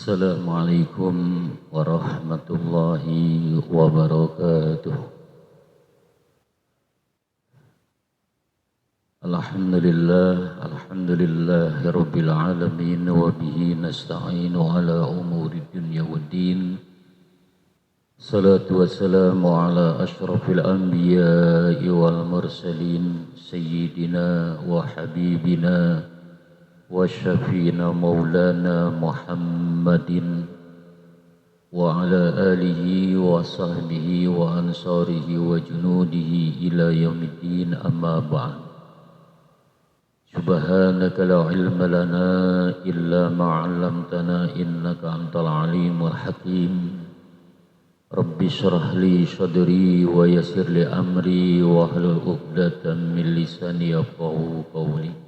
Assalamualaikum warahmatullahi wabarakatuh. Alhamdulillahi rabbil alamin wa bihi nasta'inu ala umuri dunya waddin. Salatu wassalamu ala ashrafil anbiya'i wal mursalin sayyidina wa habibina wa syafiina maulana Muhammadin wa ala alihi wa sahbihi wa ansarihi wa junudihi ila yaumiddin, amma ba'd. Subhanaka la ilma lana illa ma 'allamtana innaka antal alimul hakim. Rabbi shrah li sadri wa yassir li amri wa hlul 'uqdatam min lisani yafqahu qawli.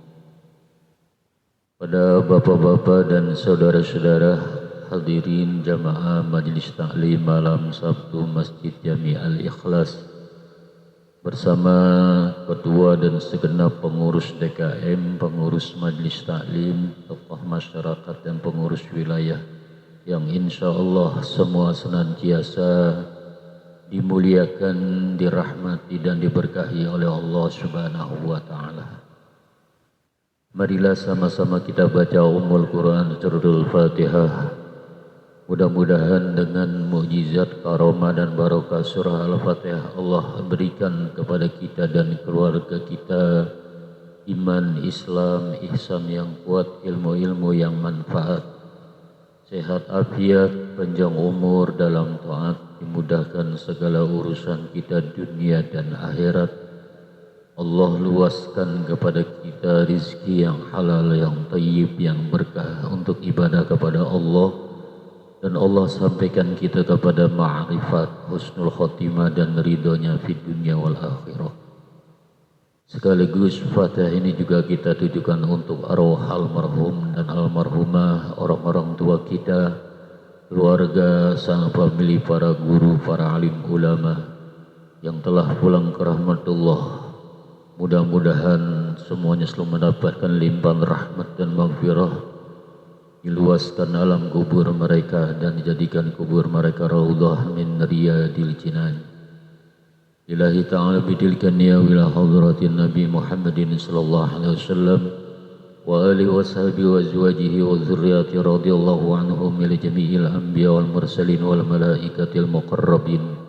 Pada bapak-bapak dan saudara-saudara hadirin jamaah Majelis Taklim malam Sabtu Masjid Jami Al-Ikhlas bersama ketua dan segenap pengurus DKM, pengurus Majelis Taklim, tokoh masyarakat dan pengurus wilayah yang insya Allah semua senantiasa dimuliakan, dirahmati dan diberkahi oleh Allah Subhanahu wa Ta'ala. Marilah sama-sama kita baca Ummul Quran Suratul Fatihah. Mudah-mudahan dengan mukjizat, karamah dan barokah surah Al-Fatihah Allah berikan kepada kita dan keluarga kita iman, Islam, ihsan yang kuat, ilmu-ilmu yang manfaat, sehat afiat, panjang umur dalam taat, dimudahkan segala urusan kita dunia dan akhirat. Allah luaskan kepada kita rizki yang halal, yang tayyib, yang berkah untuk ibadah kepada Allah. Dan Allah sampaikan kita kepada ma'rifat, husnul khotimah dan ridhonya fi dunia wal akhirah. Sekaligus Fatihah ini juga kita tujukan untuk arwah almarhum dan almarhumah, orang-orang tua kita, keluarga, sang famili, para guru, para alim ulama yang telah pulang ke rahmatullah. Mudah-mudahan semuanya selalu mendapatkan limpahan rahmat dan maghfirah, diluaskan alam kubur mereka dan dijadikan kubur mereka raudhah min riyadil jinan. Ilahi ta'ala bidilkan ya wila hadratin Nabi Muhammadin sallallahu alaihi wasallam wa alihi wa sahbihi wa azwajihi wa dzurriyyati radhiyallahu anhum ila jami'il anbiya wal mursalin wal malaikatil muqarrabin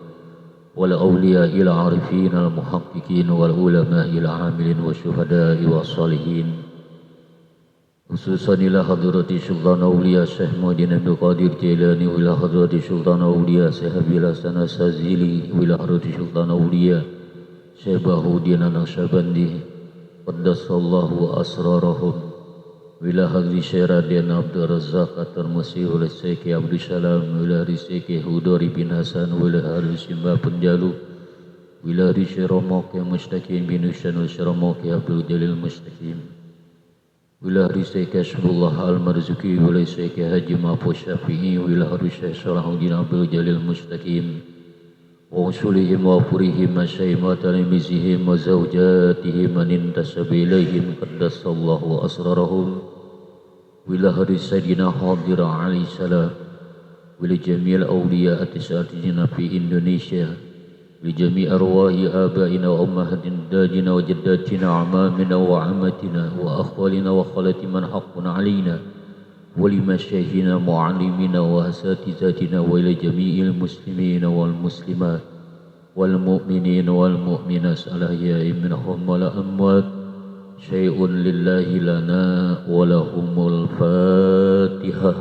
wal awliya ila arifin al muhaqqiqin wal ulama ila amilin wa syuhada'i wa salihin, khususan ila hadrati sultan awliya Syekh Muhyiddin Abdul Qadir Jailani wa ila hadrati sultan awliya Syekh Habil Hasan As-Sazili wa ila hadrati sultan awliya Syekh Bahuddin An-Naqsyabandi qaddasallahu asrarahum wila hadri syaradian Abdul Razak At-Tirmidzi wala Syekh Abdul Salam wila Syekh Hudari bin Hasan wila Haris Simba Penjalu wila Syekh Romok yang Mustaqim bin Husain wila Romok Abdul Jalil Mustaqim wila Syekh Kasbullah Al-Marzuki wila Syekh Haji Mahfuz Syafi'i wila Syekh Salahuddin Abdul Jalil Mustaqim wa usulihim wa furihim masyayim wa talimizihim wa zawjatihim manintasab ilaihim qaddasallahu asrarahum wila haris Sayyidina Hadir alaihi salam wila jami'il awliya atisatijina fi Indonesia wila jami' arwahi abaina wa ummahatin dajina wa jaddatina amamina wa amatina wa akhwalina wa khalati man haqqun alaina ولمشايخنا معلمنا وأساتذتنا وإلى جميع المسلمين والمسلمات والمؤمنين والمؤمنات الأحياء منهم والأموات شيء لله لنا ولهم الفاتحة.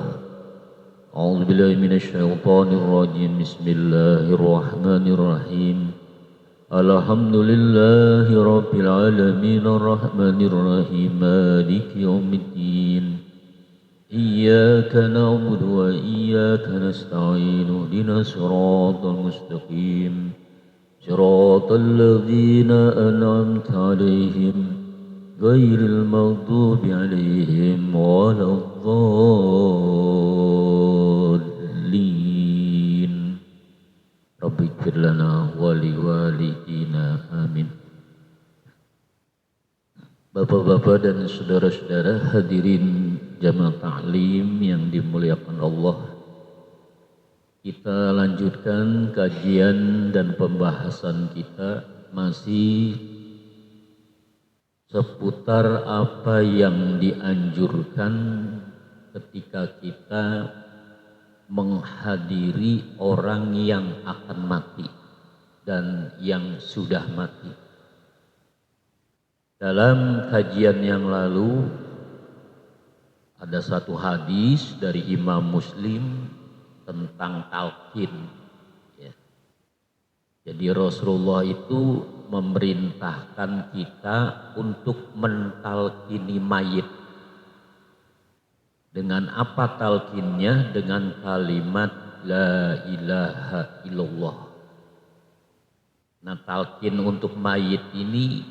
أعوذ بالله من الشيطان الرجيم. بسم الله الرحمن الرحيم. الحمد لله رب العالمين الرحمن الرحيم مالك يوم الدين إياك نعبد وإياك نستعين اهدنا الصراط المستقيم صراط الذين أنعمت عليهم غير المغضوب عليهم ولا الضالين. رب اغفر لنا ولوالدينا آمين. Bapak-bapak dan saudara-saudara hadirin jamaah ta'lim yang dimuliakan Allah. Kita lanjutkan kajian dan pembahasan kita masih seputar apa yang dianjurkan ketika kita menghadiri orang yang akan mati dan yang sudah mati. Dalam kajian yang lalu ada satu hadis dari Imam Muslim tentang talqin. Ya. Jadi Rasulullah itu memerintahkan kita untuk mentalkini mayit. Dengan apa talqinnya? Dengan kalimat la ilaha illallah. Nah, talqin untuk mayit ini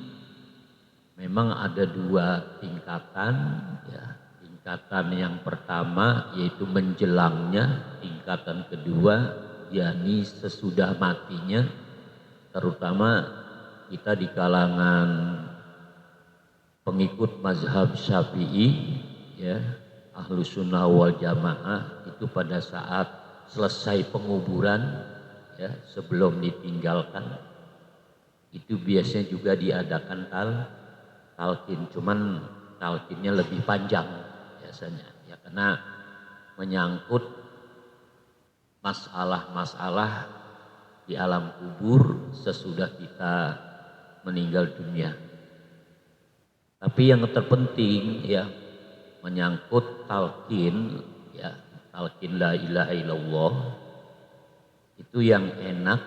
memang ada dua tingkatan, ya. Tingkatan yang pertama yaitu menjelangnya, tingkatan kedua yakni sesudah matinya, terutama kita di kalangan pengikut mazhab Syafi'i, ya, Ahlus Sunnah wal Jamaah, itu pada saat selesai penguburan, ya, sebelum ditinggalkan, itu biasanya juga diadakan talqin, cuman talqinnya lebih panjang biasanya, ya, karena menyangkut masalah-masalah di alam kubur sesudah kita meninggal dunia. Tapi yang terpenting, ya, menyangkut talqin, ya, talqin la ilaha illallah, itu yang enak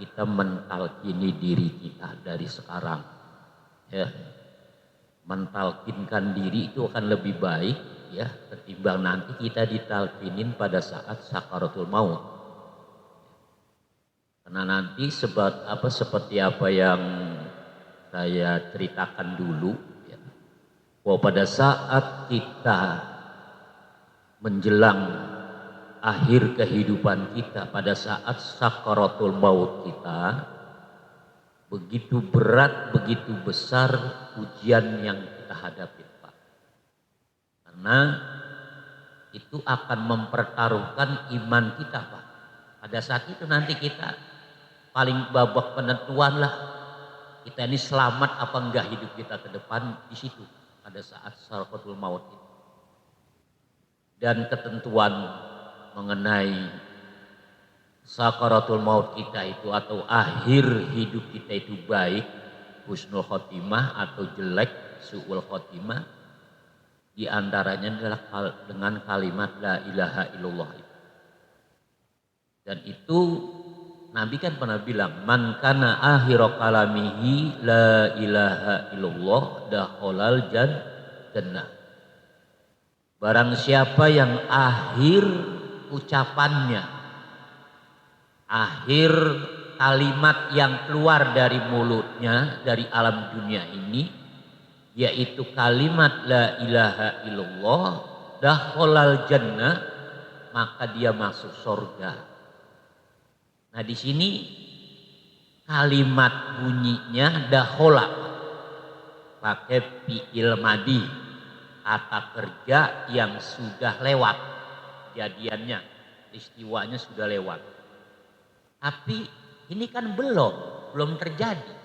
kita mentalkini diri kita dari sekarang, ya. Mentalkinkan diri itu akan lebih baik, ya, ketimbang nanti kita ditalkinin pada saat sakaratul maut. Karena nanti seperti apa yang saya ceritakan dulu, ya, bahwa pada saat kita menjelang akhir kehidupan kita, pada saat sakaratul maut kita, begitu berat, begitu besar ujian yang kita hadapi, Pak. Karena itu akan mempertaruhkan iman kita, Pak. Pada saat itu nanti kita paling babak penentuan lah, kita ini selamat apa enggak hidup kita ke depan di situ pada saat sakaratul maut itu. Dan ketentuan mengenai sakaratul maut kita itu atau akhir hidup kita itu baik, husnul khotimah, atau jelek, su'ul khotimah, diantaranya adalah dengan kalimat la ilaha illallah. Dan itu Nabi kan pernah bilang, man kana akhiru kalamihi la ilaha illallah dakhalal jannah. Barang siapa yang akhir ucapannya, akhir kalimat yang keluar dari mulutnya dari alam dunia ini, yaitu kalimat la ilaha illallah dakhalal jannah, maka dia masuk surga. Nah, di sini kalimat bunyinya dakhala, pakai fi'il madhi, kata kerja yang sudah lewat kejadiannya, peristiwanya sudah lewat. Tapi ini kan belum terjadi,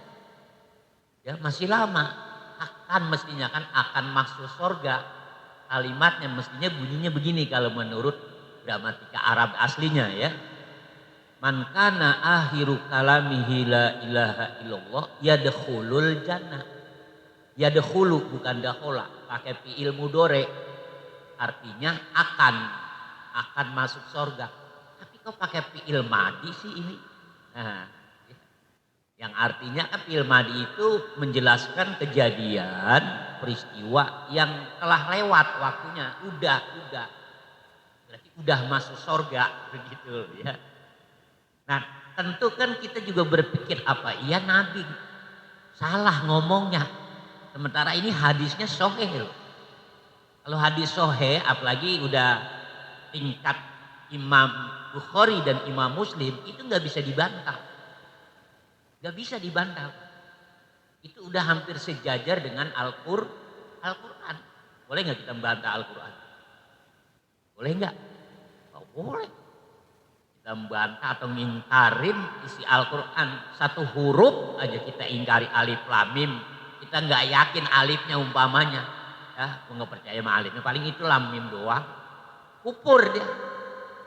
ya, masih lama. Mestinya kan akan masuk surga. Kalimatnya mestinya bunyinya begini kalau menurut gramatika Arab aslinya, ya. Man kana akhiru kalamihi la ilaha illallah yadkhulul jannah. Yadkhulu bukan dakhala, pakai fi'il mudhari, artinya akan masuk surga. Kok pakai fi'il madhi sih ini? Nah, yang artinya kan fi'il madhi itu menjelaskan kejadian, peristiwa yang telah lewat waktunya, udah. Berarti udah masuk surga, begitu, ya. Nah, tentu kan kita juga berpikir, apa iya Nabi salah ngomongnya? Sementara ini hadisnya sahih loh. Kalau hadis sahih, apalagi udah tingkat Imam Bukhari dan Imam Muslim, itu nggak bisa dibantah. Nggak bisa dibantah. Itu udah hampir sejajar dengan Al-Quran. Boleh nggak kita membantah Al-Quran? Boleh nggak? Oh, boleh. Kita membantah atau ngingkarin isi Al-Quran. Satu huruf aja kita ingkari, alif lam mim. Kita nggak yakin alifnya umpamanya. Ya, nggak percaya sama alifnya. Paling itu lam mim doang. Kufur dia.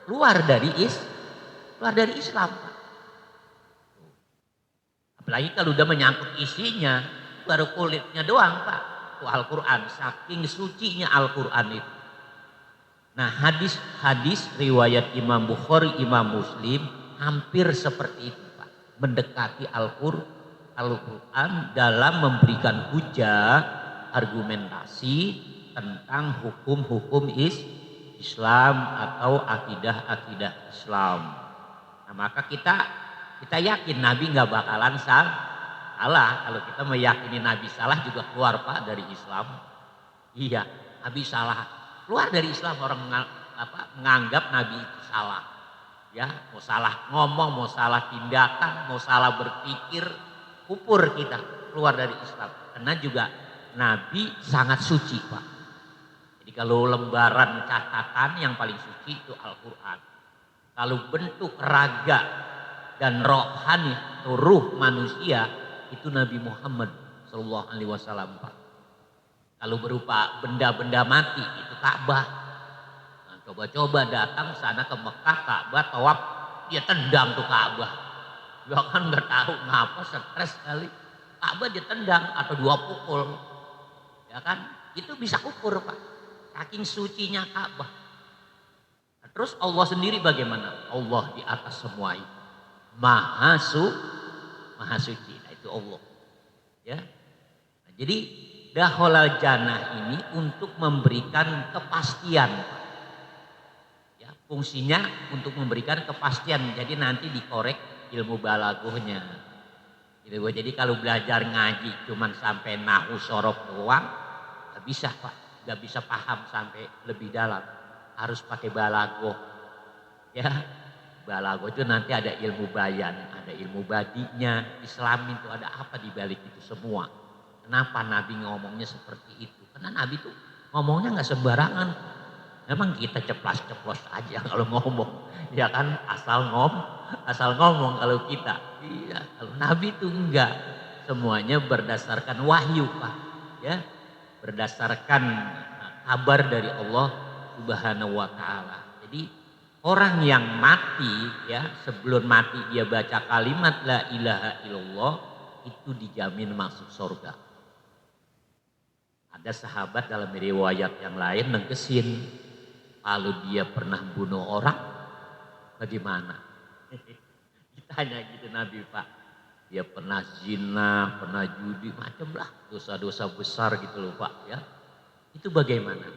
Keluar dari Islam. Pak. Apalagi kalau udah menyangkut isinya. Baru kulitnya doang Pak. Itu Al-Quran. Saking sucinya Al-Quran itu. Nah hadis riwayat Imam Bukhari, Imam Muslim hampir seperti itu Pak. Mendekati Al-Quran dalam memberikan hujah, argumentasi tentang hukum-hukum Islam atau akidah-akidah Islam. Nah maka kita yakin Nabi nggak bakalan salah. Kalau kita meyakini Nabi salah juga keluar Pak dari Islam. Iya, Nabi salah. Keluar dari Islam orang menganggap Nabi itu salah. Ya, mau salah ngomong, mau salah tindakan, mau salah berpikir, kufur kita keluar dari Islam. Karena juga Nabi sangat suci Pak. Jadi kalau lembaran catatan yang paling suci itu Al-Quran. Kalau bentuk raga dan rohani atau ruh manusia itu Nabi Muhammad Sallallahu Alaihi Wasallam Pak. Kalau berupa benda-benda mati itu Ka'bah. Nah, coba-coba datang sana ke Mekah, Ka'bah, tawaf, dia tendang tuh Ka'bah. Dia kan nggak tahu ngapa, stres kali. Ka'bah dia tendang atau 2 pukul. Ya kan? Itu bisa kufur Pak. Saking sucinya Ka'bah. Nah, terus Allah sendiri bagaimana? Allah di atas semua itu. Maha suci. Nah, itu Allah. Ya. Nah, jadi dakhalal jannah ini untuk memberikan kepastian. Ya, fungsinya untuk memberikan kepastian. Jadi nanti dikorek ilmu balaghahnya. Jadi kalau belajar ngaji cuman sampai nahu sorof doang, gak bisa Pak. Gak bisa paham sampai lebih dalam. Harus pakai balaghah. Ya, balaghah itu nanti ada ilmu bayan, ada ilmu badinya. Islam itu ada apa di balik itu semua. Kenapa Nabi ngomongnya seperti itu? Karena Nabi tuh ngomongnya nggak sembarangan. Memang kita ceplas-ceplos aja kalau ngomong. Ya kan asal ngomong kalau kita. Iya, kalau Nabi tuh enggak. Semuanya berdasarkan wahyu Pak. Ya, berdasarkan kabar dari Allah Subhanahu wa taala. Jadi orang yang mati ya, sebelum mati dia baca kalimat la ilaha illallah itu dijamin masuk surga. Ada sahabat dalam riwayat yang lain nengkesin kalau dia pernah bunuh orang bagaimana? Ditanya gitu Nabi Pak. Dia pernah zina, pernah judi, macam lah dosa-dosa besar gitu loh Pak ya. Itu bagaimana?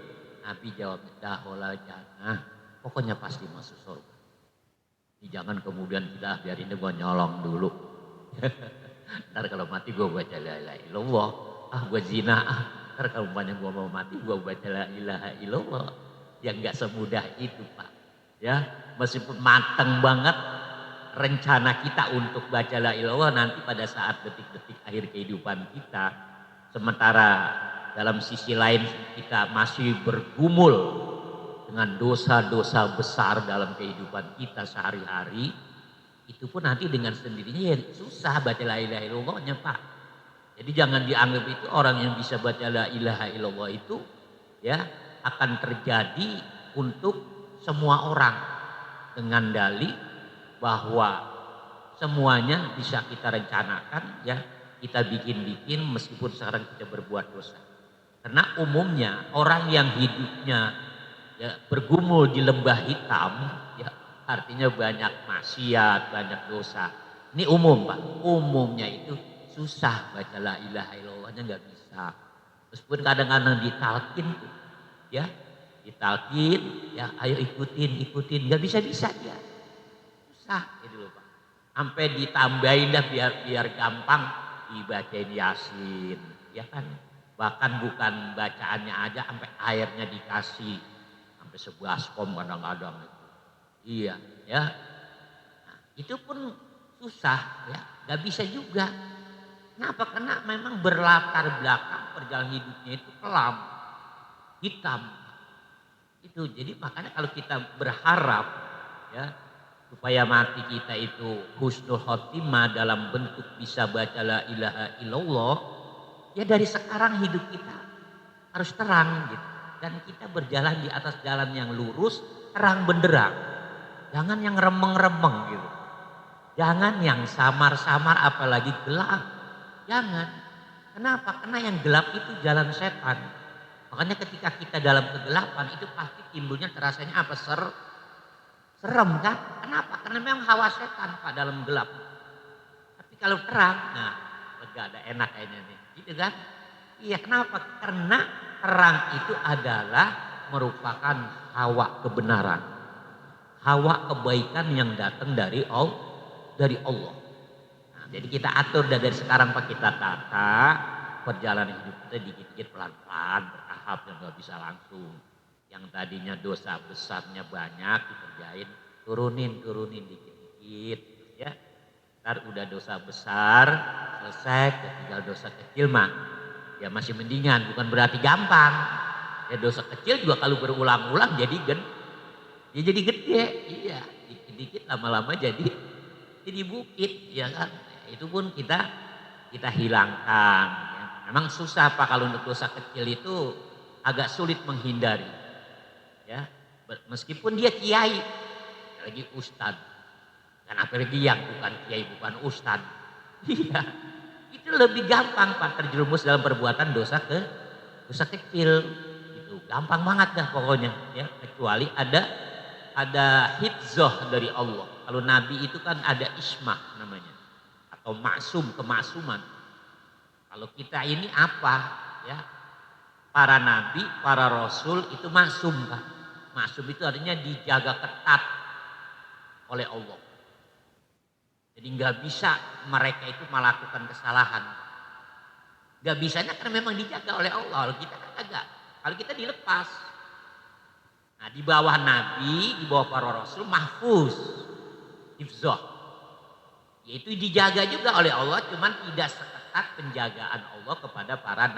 Nabi jawab dakhalal jannah. Pokoknya pasti masuk surga. Jangan kemudian kita biarin dia nyolong dulu. Ntar kalau mati gue baca la ilaha illallah. Gue zina. Ntar kalau gue mau mati gue baca la ilaha illallah. Yang gak semudah itu Pak. Ya, meskipun matang banget rencana kita untuk baca la ilaha illallah nanti pada saat detik-detik akhir kehidupan kita. Sementara dalam sisi lain kita masih bergumul dengan dosa-dosa besar dalam kehidupan kita sehari-hari. Itu pun nanti dengan sendirinya ya susah baca la ilaha illallahnya Pak. Jadi jangan dianggap itu orang yang bisa baca la ilaha illallah itu ya akan terjadi untuk semua orang dengan dalih bahwa semuanya bisa kita rencanakan ya kita bikin-bikin meskipun sekarang kita berbuat dosa. Karena umumnya orang yang hidupnya ya, bergumul di lembah hitam ya artinya banyak maksiat, banyak dosa. Ini umum Pak, umumnya itu susah baca la ilaha illallahnya nggak bisa. Meskipun kadang-kadang ditalkin tuh, ya ditalkin, ya ayo ikutin, nggak bisa dia, susah gitu loh Pak. Sampai ditambahin dah biar gampang dibacain Yasin, ya kan. Bahkan bukan bacaannya aja, sampai airnya dikasih, sampai 11 kom kadang-kadang. Iya, ya. Nah, itu pun susah, ya, nggak bisa juga. Kenapa? Karena memang berlatar belakang perjalanan hidupnya itu kelam, hitam. Itu jadi makanya kalau kita berharap ya supaya mati kita itu husnul khotimah dalam bentuk bisa baca la ilaha illallah, ya dari sekarang hidup kita harus terang gitu. Dan kita berjalan di atas jalan yang lurus, terang benderang. Jangan yang remeng-remeng gitu. Jangan yang samar-samar apalagi gelap. Jangan. Kenapa? Karena yang gelap itu jalan setan. Makanya ketika kita dalam kegelapan itu pasti timbulnya terasanya apa? Serem kan? Kenapa? Karena memang hawa setan Pak dalam gelap. Tapi kalau terang, nah lega ada enak kayaknya nih. Gitu kan? Iya kenapa? Karena terang itu adalah merupakan hawa kebenaran. Hawa kebaikan yang datang dari Allah. Nah, jadi kita atur dari sekarang Pak, kita tata perjalanan hidup kita dikit-dikit pelan-pelan bertahap yang nggak bisa langsung. Yang tadinya dosa besarnya banyak dikerjain, turunin dikit-dikit ya. Ntar udah dosa besar selesai, tinggal dosa kecil mah ya masih mendingan, bukan berarti gampang. Ya dosa kecil juga kalau berulang-ulang jadi gede, iya dikit-dikit lama-lama jadi bukit, ya kan. Itu pun kita hilangkan. Ya. Memang susah Pak kalau untuk dosa kecil itu agak sulit menghindari. Ya, meskipun dia kiai, lagi ustad, kan apalagi yang bukan kiai bukan ustad, iya itu lebih gampang Pak terjerumus dalam perbuatan dosa kecil, itu gampang banget dah pokoknya, ya kecuali ada hifzah dari Allah. Kalau Nabi itu kan ada ismah namanya, atau maksum, kemaksuman. Kalau kita ini apa, ya para nabi, para rasul itu maksum Pak. Maksum itu artinya dijaga ketat oleh Allah. Jadi nggak bisa mereka itu melakukan kesalahan. Nggak bisanya karena memang dijaga oleh Allah. Kalau kita kan kagak. Kalau kita dilepas. Nah di bawah nabi, di bawah para rasul mahfuz, hifzah. Yaitu dijaga juga oleh Allah, cuman tidak seketat penjagaan Allah kepada para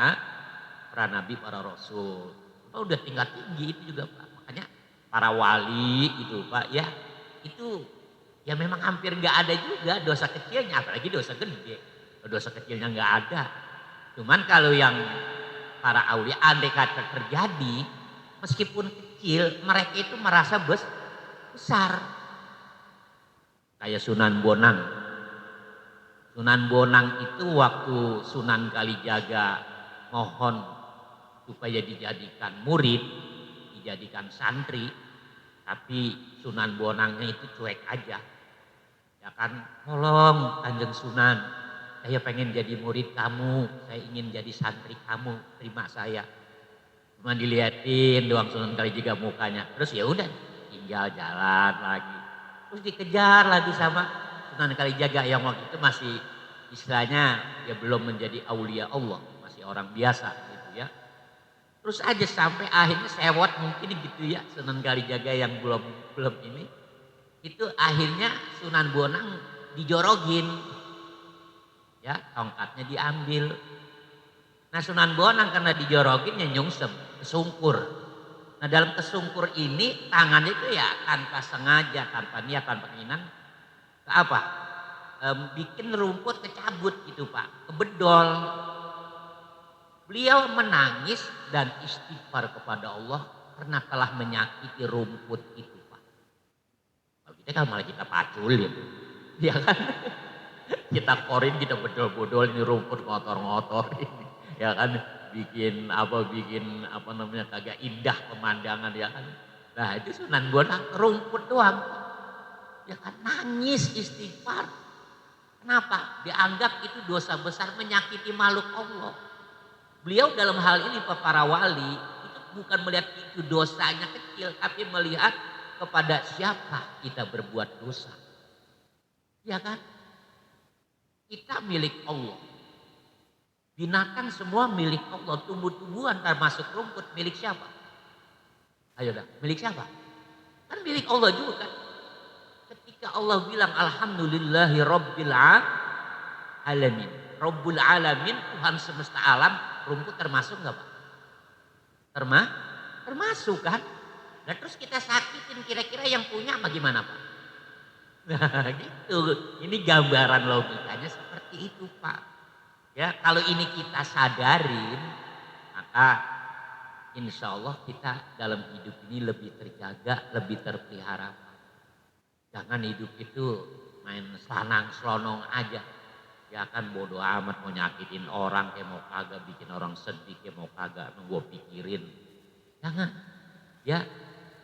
nabi, para rasul. Itu udah tingkat tinggi itu juga Pak. Makanya para wali itu Pak ya, itu ya memang hampir nggak ada juga dosa kecilnya, apalagi dosa gede. Dosa kecilnya nggak ada. Cuman kalau yang para aulia andai kata terjadi, meskipun kecil, mereka itu merasa besar. Kayak Sunan Bonang. Sunan Bonang itu waktu Sunan Kalijaga mohon supaya dijadikan murid, dijadikan santri, tapi Sunan Bonangnya itu cuek aja. Ya kan, tolong Kanjeng Sunan, saya pengen jadi murid kamu, saya ingin jadi santri kamu, terima saya. Cuma diliatin doang Sunan Kalijaga mukanya, terus ya udah tinggal jalan lagi. Terus dikejar lagi sama Sunan Kalijaga yang waktu itu masih istilahnya ya belum menjadi aulia Allah, masih orang biasa gitu ya. Terus aja sampai akhirnya sewot mungkin gitu ya Sunan Kalijaga yang belum ini. Itu akhirnya Sunan Bonang dijorogin. Ya, tongkatnya diambil. Nah Sunan Bonang karena dijorogin ya nyungsem, kesungkur. Nah dalam kesungkur ini tangannya itu ya tanpa sengaja, tanpa niat, tanpa keinginan. Ke apa? Bikin rumput kecabut gitu Pak, kebedol. Beliau menangis dan istighfar kepada Allah karena telah menyakiti rumput itu Pak. Kalau kita kan malah kita paculin, ya kan? Kita korin, kita bedol-bedol ini rumput ngotor-ngotor ini, ya kan? Bikin apa namanya kagak indah pemandangan ya kan? Nah itu Sunan Bonang rumput doang, ya kan? Nangis istighfar. Kenapa? Dianggap itu dosa besar menyakiti makhluk Allah. Beliau dalam hal ini para wali itu bukan melihat itu dosanya kecil, tapi melihat kepada siapa kita berbuat dosa. Ya kan? Kita milik Allah. Binatang semua milik Allah, tumbuh-tumbuhan termasuk rumput milik siapa? Ayo dah, milik siapa? Kan milik Allah juga kan. Ketika Allah bilang alhamdulillahi rabbil alamin. Rabbul alamin, Tuhan semesta alam, rumput termasuk enggak Pak? Termasuk kan? Nah terus kita sakitin, kira-kira yang punya bagaimana Pak? Nah gitu, ini gambaran logikanya seperti itu Pak. Ya kalau ini kita sadarin, maka insya Allah kita dalam hidup ini lebih terjaga, lebih terpelihara. Jangan hidup itu main selanang selonong aja. Ya kan bodoh amat mau nyakitin orang kayak mau kagak, bikin orang sedih kayak mau kagak, gue pikirin. Jangan. Ya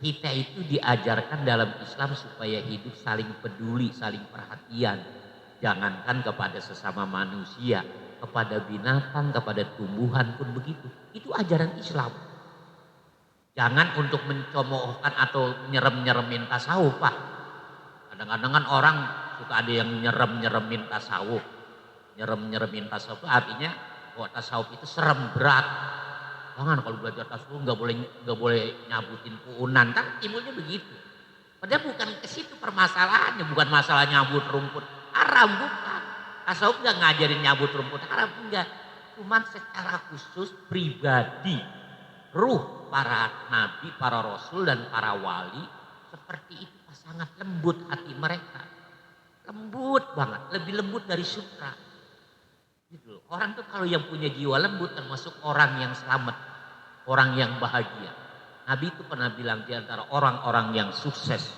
kita itu diajarkan dalam Islam supaya hidup saling peduli, saling perhatian. Jangankan kepada sesama manusia, kepada binatang, kepada tumbuhan pun begitu. Itu ajaran Islam. Jangan untuk mencomoohkan atau nyerem-nyeremin tasawuf Pak. Kadang-kadang kan orang suka ada yang nyerem-nyeremin tasawuf. Nyerem-nyeremin tasawuf itu artinya bahwa tasawuf itu serem, berat. Jangan kalau belajar tasawuf nggak boleh nyabutin puunan, kan timbulnya begitu. Padahal bukan ke situ permasalahannya, bukan masalah nyabut rumput haram, bukan. Tasawuf nggak ngajarin nyabut rumput haram, enggak. Cuman secara khusus pribadi, ruh para nabi, para rasul dan para wali seperti itu sangat lembut hati mereka. Lembut banget, lebih lembut dari sutra. Gitu. Orang tuh kalau yang punya jiwa lembut termasuk orang yang selamat, orang yang bahagia. Nabi itu pernah bilang di antara orang-orang yang sukses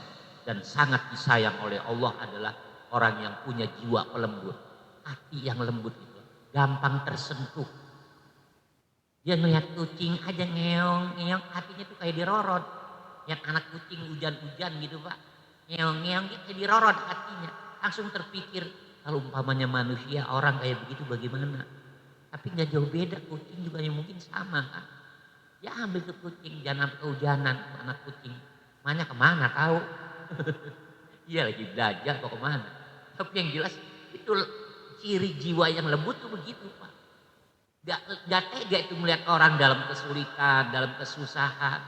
dan sangat disayang oleh Allah adalah orang yang punya jiwa pelembut. Hati yang lembut itu, gampang tersentuh. Dia melihat kucing aja ngeong-ngeong, hatinya tuh kayak dirorot. Lihat anak kucing hujan-hujan gitu Pak, ngeong-ngeong dia kayak dirorot hatinya. Langsung terpikir, kalau umpamanya manusia orang kayak begitu bagaimana? Tapi nggak jauh beda, kucing juga yang mungkin sama kan. Ya ambil ke kucing, jangan kehujanan anak kucing. Mana kemana tahu? Iya lagi belajar kok kemana. Tapi yang jelas itu ciri jiwa yang lembut tuh begitu Pak. Gak tega itu melihat orang dalam kesulitan, dalam kesusahan.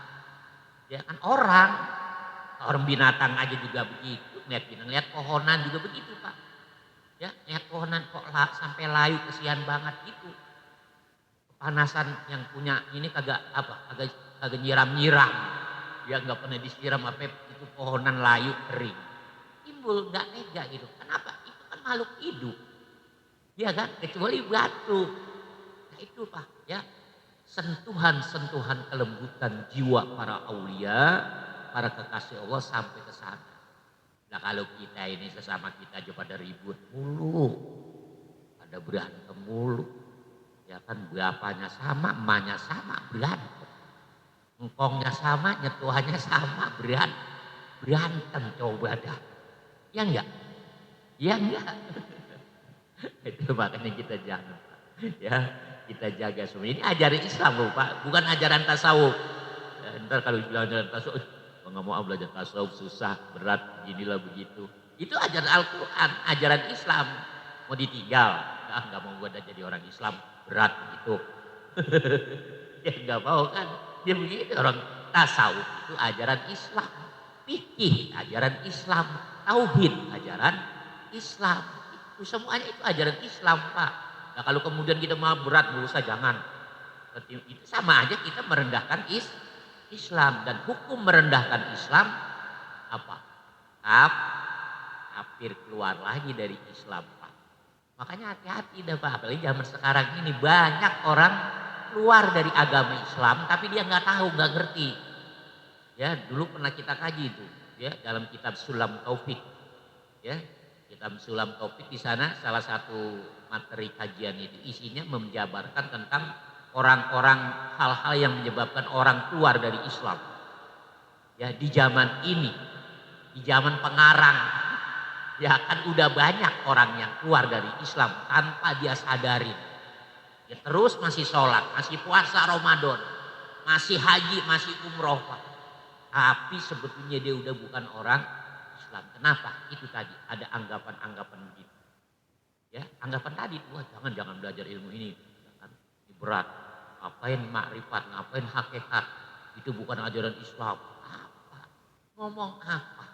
Ya kan orang binatang aja juga begitu. Lihat pohonan juga begitu Pak. Ya, lihat pohonan kok sampai layu kesian banget gitu. Kepanasan yang punya ini kagak nyiram-nyiram. Ya nggak pernah disiram apa itu pohonan layu kering. Timbul nggak tega gitu. Kenapa? Itu kan makhluk hidup. Ya kan? Kecuali batu. Nah itu Pak ya. Sentuhan-sentuhan kelembutan jiwa para aulia, para kekasih Allah sampai ke sana. Nah kalau kita ini sesama kita aja pada ribut mulu, pada berantem mulu, ya kan bapaknya sama, emaknya sama, berantem. Engkongnya sama, nyetuhannya sama, berantem coba dah. Ya enggak? Ya enggak? Itu makanya kita jangan. Ya kita jaga semua. Ini ajaran Islam loh Pak, bukan ajaran tasawuf. Ya, ntar kalau bilang ajaran tasawuf, nggak mau belajar tasawuf susah, berat, beginilah begitu. Itu ajaran Al-Quran, ajaran Islam. Mau ditinggal, nggak mau gue jadi orang Islam, berat begitu. Ya nggak mau kan, dia begitu orang tasawuf itu ajaran Islam. Fikih ajaran Islam, tauhid ajaran Islam. Itu semuanya itu ajaran Islam Pak. Nah kalau kemudian kita mau berat berusaha jangan. Itu sama aja kita merendahkan Islam dan hukum merendahkan Islam apa? Kafir keluar lagi dari Islam Pak. Makanya hati-hati dah Pak. Apalagi zaman sekarang ini banyak orang keluar dari agama Islam tapi dia nggak tahu, nggak ngerti. Ya dulu pernah kita kaji itu ya dalam kitab Sulam Taufik. Ya kitab Sulam Taufik di sana salah satu materi kajian itu isinya menjabarkan tentang orang-orang hal-hal yang menyebabkan orang keluar dari Islam. Ya di zaman ini, di zaman pengarang, ya kan udah banyak orang yang keluar dari Islam tanpa dia sadarin. Ya terus masih sholat, masih puasa Ramadan, masih haji, masih umroh Pak. Tapi sebetulnya dia udah bukan orang Islam. Kenapa? Itu tadi ada anggapan-anggapan begitu. Ya anggapan tadi, wah jangan belajar ilmu ini, kan ini berat. Ngapain makrifat, ngapain hakikat, itu bukan ajaran Islam. Apa? Ngomong apa?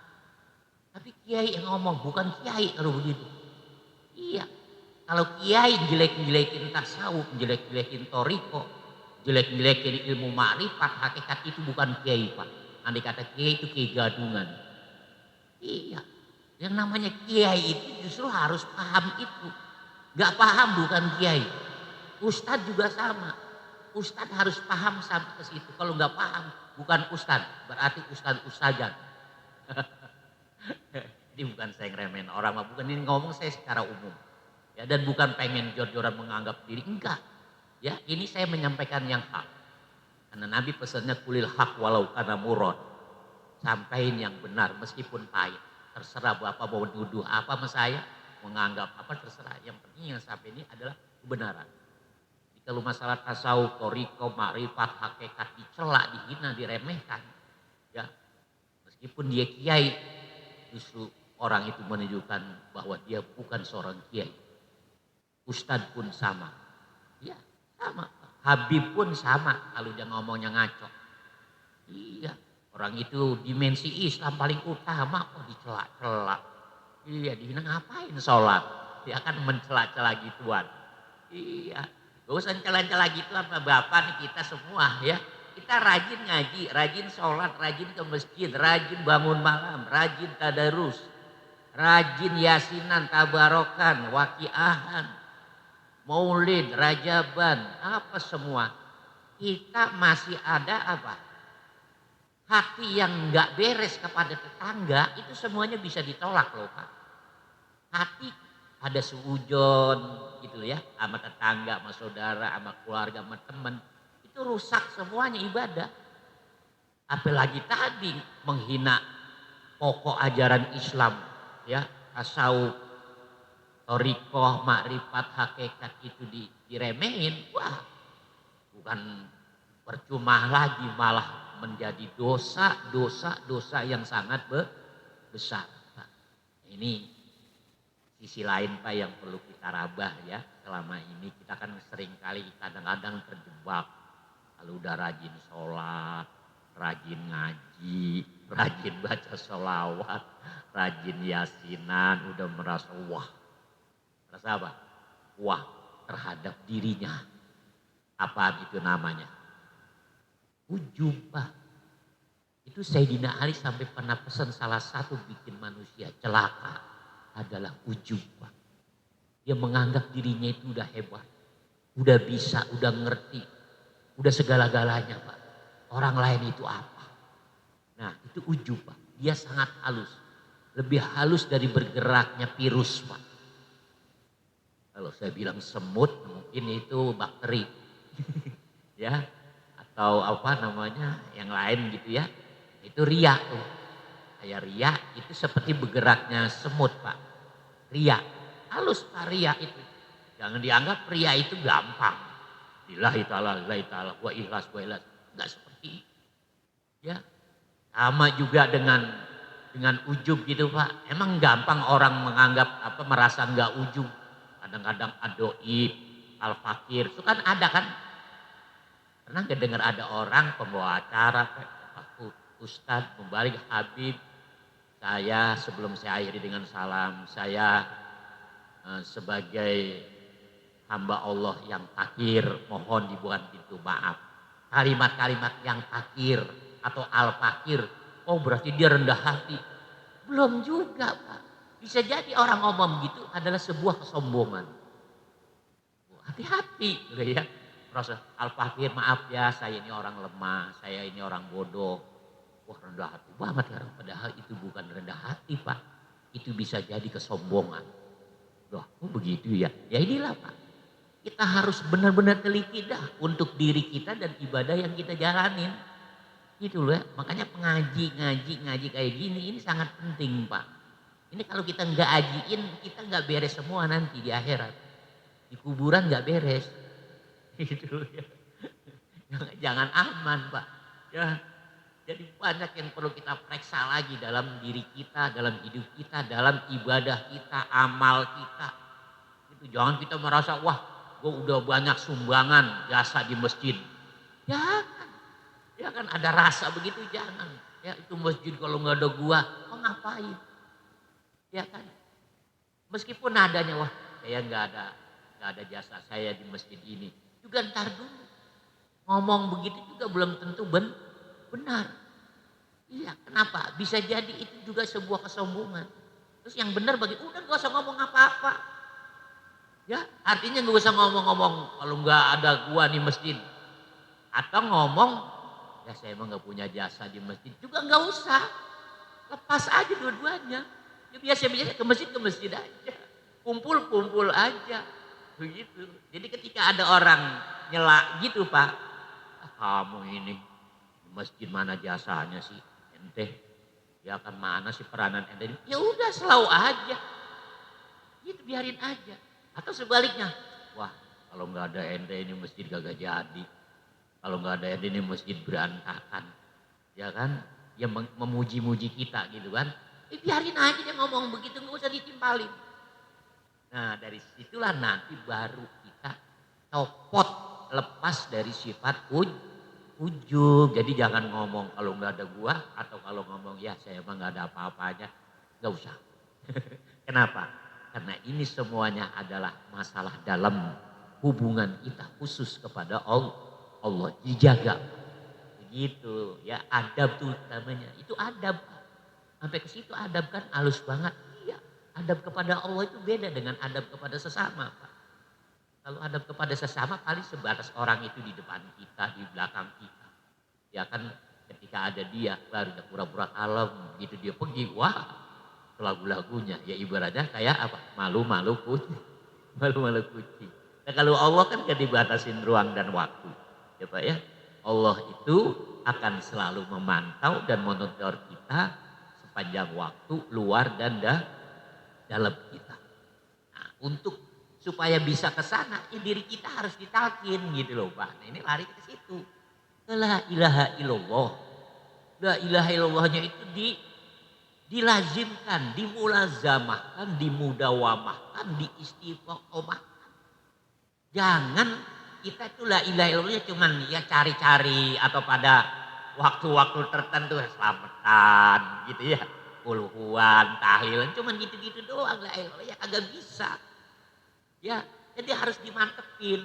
Tapi kiai yang ngomong, bukan kiai kalau begitu. Iya, kalau kiai jelek-jelekin tasawuf, jelek-jelekin toriko, jelek-jelekin ilmu makrifat, hakikat itu bukan kiai Pak. andai kata kiai itu kiai gadungan. Iya, yang namanya kiai itu justru harus paham itu. Gak paham bukan kiai. Ustadz juga sama. Ustadz harus paham sampai ke situ. Kalau nggak paham bukan ustadz, berarti ustadz-ustadzan. Ini bukan saya ngeremehin orang, bukan ini ngomong saya secara umum. Ya, dan bukan pengen jor-joran menganggap diri, enggak. Ya, ini saya menyampaikan yang hak. Karena Nabi pesannya kulil hak walau kana murad. Sampaikan yang benar meskipun pahit. Terserah Bapak mau nuduh apa sama saya, menganggap apa terserah. Yang penting yang sampai ini adalah kebenaran. Jadi kalau masalah tasawuf, toriko, makrifat, hakikat dicela, dihina, diremehkan, ya meskipun dia kiai, justru orang itu menunjukkan bahwa dia bukan seorang kiai. Ustadz pun sama, ya sama. Habib pun sama kalau dia ngomongnya ngaco. Iya. Orang itu dimensi Islam paling utama kok dicela-cela. Iya, dihina ngapain sholat? Dia akan mencela-cela gituan. Iya, gak usah cela-cela gitu sama Bapak nih kita semua ya. Kita rajin ngaji, rajin sholat, rajin ke masjid, rajin bangun malam, rajin tadarus, rajin yasinan, tabarokan, wakiahan, maulid, rajaban, apa semua. Kita masih ada apa? Hati yang nggak beres kepada tetangga itu semuanya bisa ditolak loh Pak. Hati ada suujon gitu ya, sama tetangga, sama saudara, sama keluarga, sama teman. Itu rusak semuanya ibadah. Apalagi tadi menghina pokok ajaran Islam ya, tasawuf, thariqah, makrifat, hakikat itu diremehin. Wah, bukan percuma lagi malah menjadi dosa yang sangat besar. Pak. Ini sisi lain Pak yang perlu kita rabah ya. Selama ini kita kan sering kali kadang-kadang terjebak. Kalau udah rajin sholat, rajin ngaji, rajin baca sholawat, rajin yasinan, udah merasa wah. Merasa apa? Wah terhadap dirinya. Apa itu namanya? Ujub Pak. Itu Sayyidina Ali sampai pernah pesan salah satu bikin manusia celaka adalah ujub Pak. Dia menganggap dirinya itu udah hebat. Udah bisa, udah ngerti. Udah segala-galanya Pak. Orang lain itu apa? Nah itu ujub Pak. Dia sangat halus. Lebih halus dari bergeraknya virus Pak. Kalau saya bilang semut mungkin itu bakteri. Ya. Atau apa namanya yang lain gitu ya, itu ria tuh. Kayak ria itu seperti bergeraknya semut Pak. Ria, halus Pak ria itu. Jangan dianggap ria itu gampang. Lillahi ta'ala, wa ikhlas. Enggak seperti itu. Ya, sama juga dengan ujub gitu Pak. Emang gampang orang menganggap apa merasa enggak ujub. Kadang-kadang adoib, al-fakir, itu kan ada kan. Pernah gak dengar ada orang pembawa acara, Ustadz, Mubalik, Habib, saya sebelum saya akhiri dengan salam, saya sebagai hamba Allah yang takir, mohon dibuat pintu maaf. Kalimat-kalimat yang takir atau al-fakir, oh berarti dia rendah hati. Belum juga Pak. Bisa jadi orang ngomong gitu adalah sebuah kesombongan. Hati-hati gitu ya. Proses al-fakir maaf ya saya ini orang lemah, saya ini orang bodoh. Wah rendah hati banget ya. Padahal itu bukan rendah hati Pak. Itu bisa jadi kesombongan. Loh begitu ya. Ya inilah Pak. Kita harus benar-benar teliti dah untuk diri kita dan ibadah yang kita jalanin. Gitu loh ya. Makanya ngaji kayak gini ini sangat penting Pak. Ini kalau kita nggak ajiin kita nggak beres semua nanti di akhirat. Di kuburan nggak beres. Gitu ya. Jangan aman Pak. Ya. Jadi banyak yang perlu kita periksa lagi dalam diri kita, dalam hidup kita, dalam ibadah kita, amal kita. Itu jangan kita merasa wah, gue udah banyak sumbangan jasa di masjid. Jangan. Ya kan ada rasa begitu jangan. Ya itu masjid kalau nggak ada gua, oh ngapain? Ya kan. Meskipun adanya wah, saya nggak ada jasa saya di masjid ini. Juga ntar dulu. Ngomong begitu juga belum tentu benar. Iya, kenapa? Bisa jadi itu juga sebuah kesombongan. Terus yang benar udah gak usah ngomong apa-apa. Ya, artinya gak usah ngomong-ngomong kalau nggak ada gua di masjid. Atau ngomong, ya saya emang gak punya jasa di masjid. Juga nggak usah. Lepas aja dua-duanya. Ya biasa-biasa ke masjid aja. Kumpul-kumpul aja. Begitu. Jadi ketika ada orang nyela gitu Pak. "Ah, kamu ini di masjid mana jasanya sih? Ente. Ya kan mana sih peranan ente?" Ya udah selalu aja. Gitu biarin aja. Atau sebaliknya. "Wah kalau nggak ada ente ini masjid gak jadi. Kalau nggak ada ente ini masjid berantakan." Ya kan? Ya memuji-muji kita gitu kan. Biarin aja dia ngomong begitu, nggak usah ditimpalin. Nah dari situlah nanti baru kita copot, lepas dari sifat ujub. Jadi jangan ngomong kalau nggak ada gua, atau kalau ngomong ya saya emang nggak ada apa-apanya, nggak usah. Kenapa? Karena ini semuanya adalah masalah dalam hubungan kita khusus kepada Allah, dijaga. Begitu ya, adab tuh namanya. Itu adab. Sampai ke situ adab kan halus banget. Iya, adab kepada Allah itu beda dengan adab kepada sesama, Pak. Kalau adab kepada sesama paling sebatas orang itu di depan kita, di belakang kita. Ya kan ketika ada dia baru dia pura-pura kalem, begitu dia pergi, wah lagu-lagunya. Ya ibaratnya kayak apa? Malu-malu kucing. Malu-malu kucing. Nah kalau Allah kan gak dibatasin ruang dan waktu. Ya Pak ya. Allah itu akan selalu memantau dan monitor kita sepanjang waktu luar dan dalam kita. Nah, untuk supaya bisa ke sana, ya diri kita harus ditalkin gitu loh Pak. Nah, ini lari ke situ. La ilaha illallah. La ilaha illallahnya itu dilazimkan, dimulazamahkan, dimudawamahkan, diistiqomahkan. Jangan kita itu la ilaha illallahnya cuman ya cari-cari atau pada waktu-waktu tertentu selamatan gitu ya. Puluhan, tahlilan, cuman gitu-gitu doang la ilaha illallah ya kagak bisa. Ya, jadi harus dimantepin.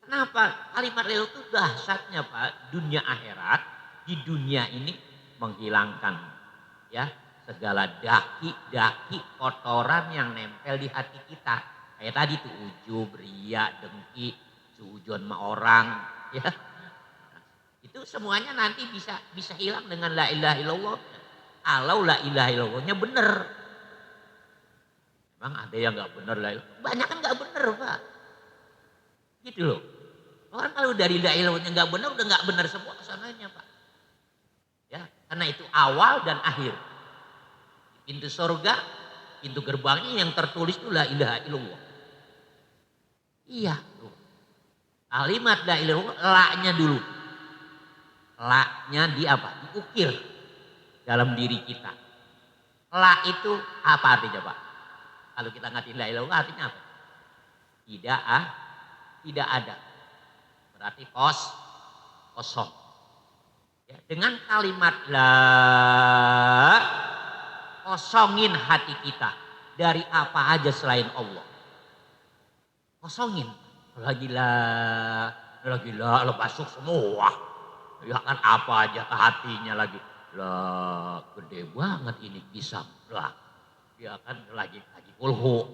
Kenapa? Kalimat la ilaha itu dahsyatnya Pak, dunia akhirat. Di dunia ini menghilangkan ya segala daki-daki kotoran yang nempel di hati kita. Kayak tadi tuh ujub, ria, dengki, suujon sama orang, ya. Itu semuanya nanti bisa hilang dengan la ilaha illallah. Kalau la ilaha illallahnya bener. Emang ada yang nggak bener la ilaha? Banyak kan nggak bener Pak. Gitu loh. Orang kalau dari la ilaha illallahnya nggak bener, udah nggak bener semua kesananya Pak. Ya, karena itu awal dan akhir. Pintu surga, pintu gerbangnya yang tertulis itu la ilaha illallah. Iya tuh. Kalimat la ilaha illallah, la-nya dulu. La-nya di apa? Diukir dalam diri kita. La itu apa artinya Pak? Kalau kita ngatain la ilaha illallah artinya apa? Tidak ada. Berarti kosong. Ya, dengan kalimat la, kosongin hati kita dari apa aja selain Allah. Kosongin. Lagi la masuk semua. Ya kan apa aja ke hatinya lagi. Lah gede banget ini pisang. Lah ya kan lagi kulhu.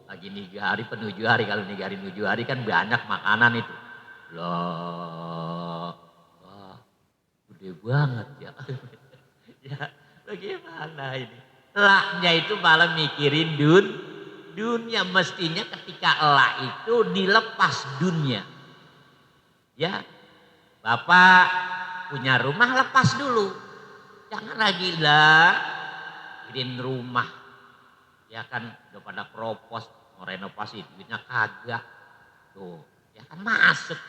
Lagi 3 hari penuju hari. Kalau 3 hari menuju hari kan banyak makanan itu. Lah gede banget ya. Ya bagaimana ini? Lahnya itu malah mikirin dunia. Mestinya ketika lah itu dilepas dunia. Ya, Bapak punya rumah lepas dulu. Jangan lagi lah bikin rumah. Ya kan udah pada propos mau renovasi duitnya kagak. Tuh, ya kan masuk.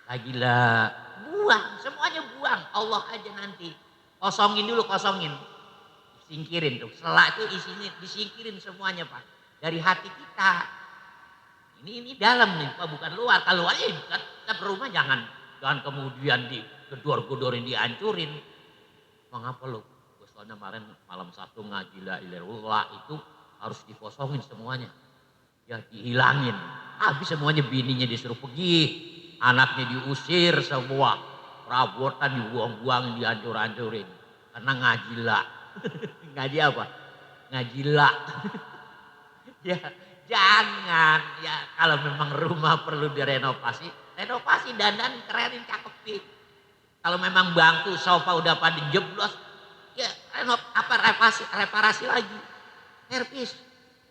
Lagi lah buang, semuanya buang. Allah aja nanti. Kosongin. Singkirin tuh. Selak itu isinya disingkirin semuanya Pak. Dari hati kita. Ini dalam nih Pak, bukan luar. Kalau luar ya tetap rumah jangan kemudian digedor-gedorin, dihancurin. Mengapa lo? Soalnya kemarin malam Sabtu ngaji la ilaha illallah itu harus dikosongin semuanya. Ya dihilangin. Habis semuanya bininya disuruh pergi. Anaknya diusir semua. Perabotan dibuang-buangin, dihancur-hancurin. karena ngajila. Ngaji apa? Ngajila. Ya, jangan. Ya, kalau memang rumah perlu direnovasi, renovasi dandan kerenin cakepin. Kalau memang bangku sofa udah pada jeblos, ya reparasi lagi. Servis.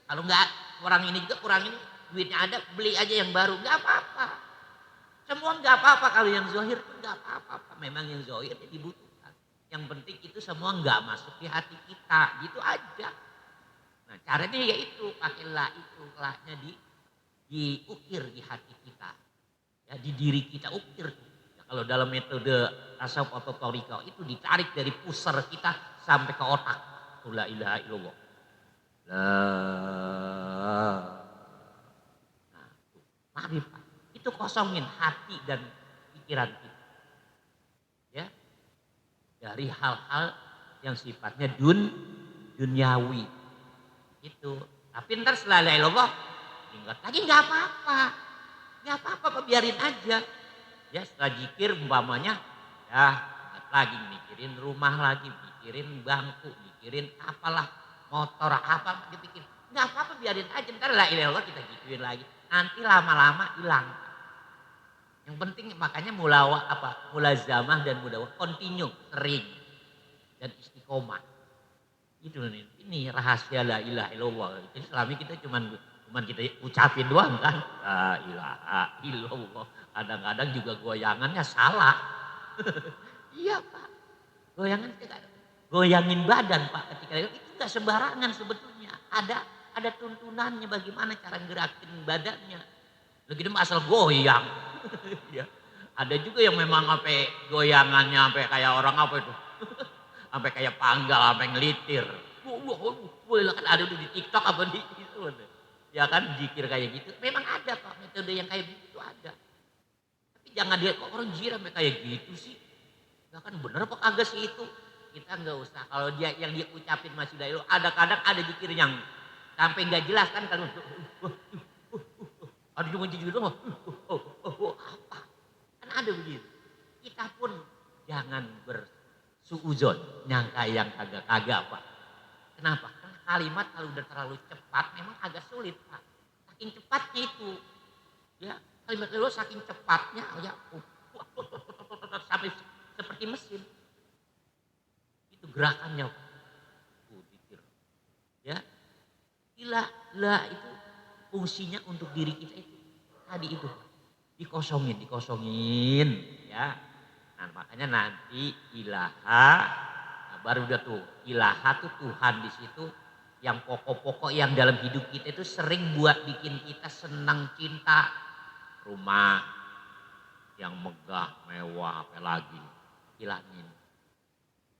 Kalau enggak kurang ini juga kurang ini, duitnya ada, beli aja yang baru, enggak apa-apa. Semua enggak apa-apa, kalau yang zohir itu enggak apa-apa. Memang yang zohir dibutuhkan. Yang penting itu semua enggak masuk di hati kita, gitu aja. Nah caranya yaitu pakai la itu, la-nya diukir di hati kita. Ya, di diri kita ukir. Ya, kalau dalam metode tasawuf atau thariqah itu ditarik dari pusar kita sampai ke otak. La ilaha illallah. Nah, mari Pak, itu kosongin hati dan pikiran kita. Ya, dari hal-hal yang sifatnya duniawi. Itu. Tapi ntar setelah la ilaha illallah, ingat lagi nggak apa-apa. Nggak apa-apa, biarin aja. Ya setelah zikir umpamanya, ya ingat lagi mikirin rumah lagi, mikirin bangku, mikirin apalah, motor apa dipikir. Nggak apa-apa, biarin aja. Ntar la ilaha illallah kita gituin lagi. Nanti lama-lama hilang. Yang penting makanya mulazamah dan mudawah, continue, sering dan istiqomah. Itu nih, ini rahasia la ilaha illallah. Jadi selama ini kita cuman kita ucapin doang kan. La ilaha illallah. Kadang-kadang juga goyangannya salah. Iya Pak. Goyangan goyangin badan Pak ketika itu enggak sembarangan sebetulnya. Ada tuntunannya bagaimana cara gerakin badannya. Begitu asal goyang. Ya. Ada juga yang memang sampai goyangannya sampai kayak orang apa itu. Sampai kayak panggal, sampai ngelitir. Boleh kan ada di TikTok apa di itu. Ya kan zikir kayak gitu. Memang ada Pak metode yang kayak gitu ada. Tapi jangan dia kok orang jira sampai kayak gitu sih. Ya kan bener apa kagak sih itu. Kita nggak usah. Kalau dia yang dia ucapin masih dahulu. Ada kadang ada zikir yang sampai nggak jelas kan. Kalau ada juga zikir itu. Apa. Kan ada begitu. Kita pun jangan bersuuzon. Nyangka yang kagak-kagak Pak. Kenapa? Karena kalimat kalau udah terlalu cepat memang agak sulit Pak. Saking cepatnya itu. Ya, kalimat itu saking cepatnya ya sampai seperti mesin. Itu gerakannya Pak. Pikir. Ya. La itu fungsinya untuk diri kita itu. Tadi itu Pak. Dikosongin ya. Nah, makanya nanti ilaha baru udah tuh ilaha tuh Tuhan di situ yang pokok-pokok yang dalam hidup kita itu sering buat bikin kita senang cinta. Rumah yang megah, mewah, apa lagi hilangin.